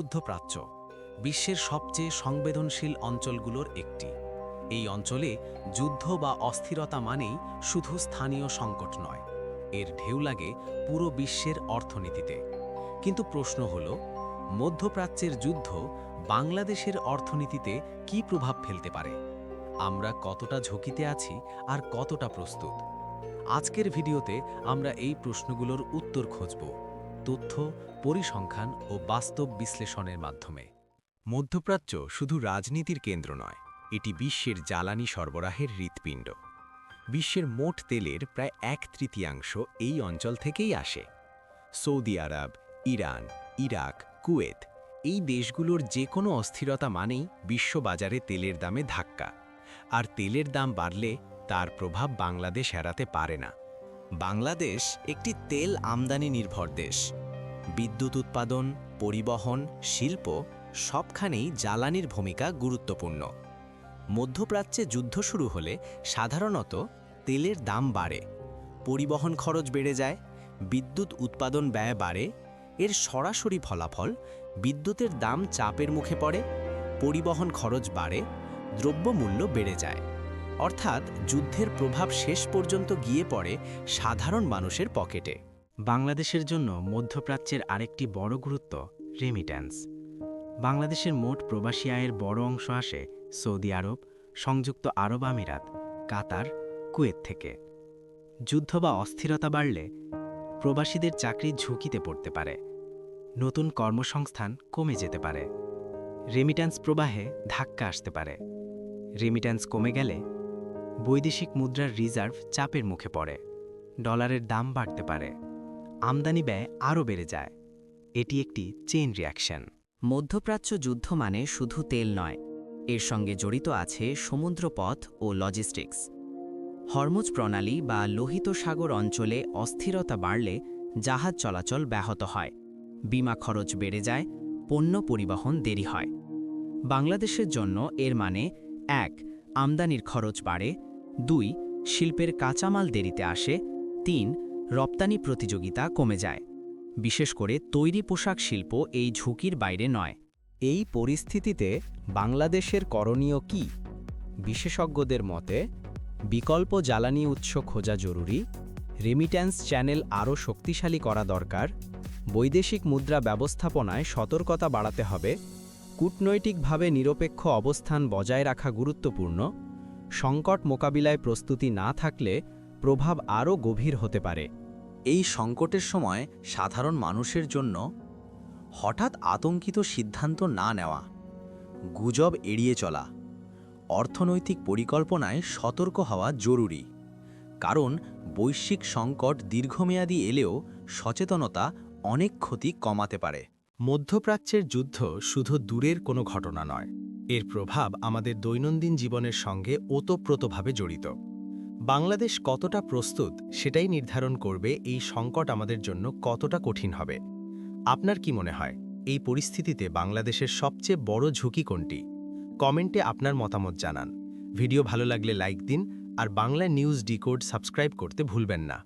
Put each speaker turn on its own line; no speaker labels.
মধ্যপ্রাচ্য বিশ্বের সবচেয়ে সংবেদনশীল অঞ্চলগুলোর একটি। এই অঞ্চলে যুদ্ধ বা অস্থিরতা মানেই শুধু স্থানীয় সংকট নয়, এর ঢেউ লাগে পুরো বিশ্বের অর্থনীতিতে। কিন্তু প্রশ্ন হল, মধ্যপ্রাচ্যের যুদ্ধ বাংলাদেশের অর্থনীতিতে কী প্রভাব ফেলতে পারে? আমরা কতটা ঝুঁকিতে আছি আর কতটা প্রস্তুত? আজকের ভিডিওতে আমরা এই প্রশ্নগুলোর উত্তর খুঁজব, তথ্য, পরিসংখ্যান ও বাস্তব বিশ্লেষণের মাধ্যমে। মধ্যপ্রাচ্য শুধু রাজনীতির কেন্দ্র নয়, এটি বিশ্বের জ্বালানি সরবরাহের হৃৎপিণ্ড। বিশ্বের মোট তেলের প্রায় 1/3 এই অঞ্চল থেকেই আসে। সৌদি আরব, ইরান, ইরাক, কুয়েত এই দেশগুলোর যে কোনো অস্থিরতা মানেই বিশ্ববাজারে তেলের দামে ধাক্কা। আর তেলের দাম বাড়লে তার প্রভাব বাংলাদেশ এড়াতে পারে না। বাংলাদেশ একটি তেল আমদানি নির্ভর দেশ। বিদ্যুৎ উৎপাদন, পরিবহন, শিল্প সবখানেই জ্বালানির ভূমিকা গুরুত্বপূর্ণ। মধ্যপ্রাচ্যে যুদ্ধ শুরু হলে সাধারণত তেলের দাম বাড়ে, পরিবহন খরচ বেড়ে যায়, বিদ্যুৎ উৎপাদন ব্যয় বাড়ে। এর সরাসরি ফলাফল বিদ্যুতের দাম চাপের মুখে পড়ে, পরিবহন খরচ বাড়ে, দ্রব্যমূল্য বেড়ে যায়। অর্থাৎ যুদ্ধের প্রভাব শেষ পর্যন্ত গিয়ে পড়ে সাধারণ মানুষের পকেটে।
বাংলাদেশের জন্য মধ্যপ্রাচ্যের আরেকটি বড় গুরুত্ব রেমিট্যান্স। বাংলাদেশের মোট প্রবাসী আয়ের বড় অংশ আসে সৌদি আরব, সংযুক্ত আরব আমিরাত, কাতার, কুয়েত থেকে। যুদ্ধ বা অস্থিরতা বাড়লে প্রবাসীদের চাকরি ঝুঁকিতে পড়তে পারে, নতুন কর্মসংস্থান কমে যেতে পারে, রেমিট্যান্স প্রবাহে ধাক্কা আসতে পারে। রেমিট্যান্স কমে গেলে বৈদেশিক মুদ্রার রিজার্ভ চাপের মুখে পড়ে, ডলারের দাম বাড়তে পারে, আমদানি ব্যয় আরও বেড়ে যায়। এটি একটি চেইন রিঅ্যাকশন।
মধ্যপ্রাচ্য যুদ্ধ মানে শুধু তেল নয়, এর সঙ্গে জড়িত আছে সমুদ্রপথ ও লজিস্টিক্স। হরমুজ প্রণালী বা লোহিত সাগর অঞ্চলে অস্থিরতা বাড়লে জাহাজ চলাচল ব্যাহত হয়, বিমা খরচ বেড়ে যায়, পণ্য পরিবহন দেরি হয়। বাংলাদেশের জন্য এর মানে 1. আমদানির খরচ বাড়ে, 2. শিল্পের কাঁচামাল দেরিতে আসে, 3. রপ্তানি প্রতিযোগিতা কমে যায়। বিশেষ করে তৈরি পোশাক শিল্প এই ঝুঁকির বাইরে নয়।
এই পরিস্থিতিতে বাংলাদেশের করণীয় কি? বিশেষজ্ঞদের মতে বিকল্প জ্বালানি উৎস খোঁজা জরুরি, রেমিট্যান্স চ্যানেল আরও শক্তিশালী করা দরকার, বৈদেশিক মুদ্রা ব্যবস্থাপনায় সতর্কতা বাড়াতে হবে, কূটনৈতিকভাবে নিরপেক্ষ অবস্থান বজায় রাখা গুরুত্বপূর্ণ। সংকট মোকাবিলায় প্রস্তুতি না থাকলে প্রভাব আরও গভীর হতে পারে। এই সংকটের সময় সাধারণ মানুষের জন্য হঠাৎ আতঙ্কিত সিদ্ধান্ত না নেওয়া, গুজব এড়িয়ে চলা, অর্থনৈতিক পরিকল্পনায় সতর্ক হওয়া জরুরি। কারণ বৈশ্বিক সংকট দীর্ঘমেয়াদী এলেও সচেতনতা অনেক ক্ষতি কমাতে পারে। মধ্যপ্রাচ্যের যুদ্ধ শুধু দূরের কোনো ঘটনা নয়, এর প্রভাব আমাদের দৈনন্দিন জীবনের সঙ্গে ওতপ্রোতভাবে জড়িত। বাংলাদেশ কতটা প্রস্তুত সেটাই নির্ধারণ করবে এই সংকট আমাদের জন্য কতটা কঠিন হবে। আপনার কি মনে হয়, এই পরিস্থিতিতে বাংলাদেশের সবচেয়ে বড় ঝুঁকি কোনটি? কমেন্টে আপনার মতামত জানান। ভিডিও ভালো লাগলে লাইক দিন আর বাংলা নিউজ ডিকোড সাবস্ক্রাইব করতে ভুলবেন না।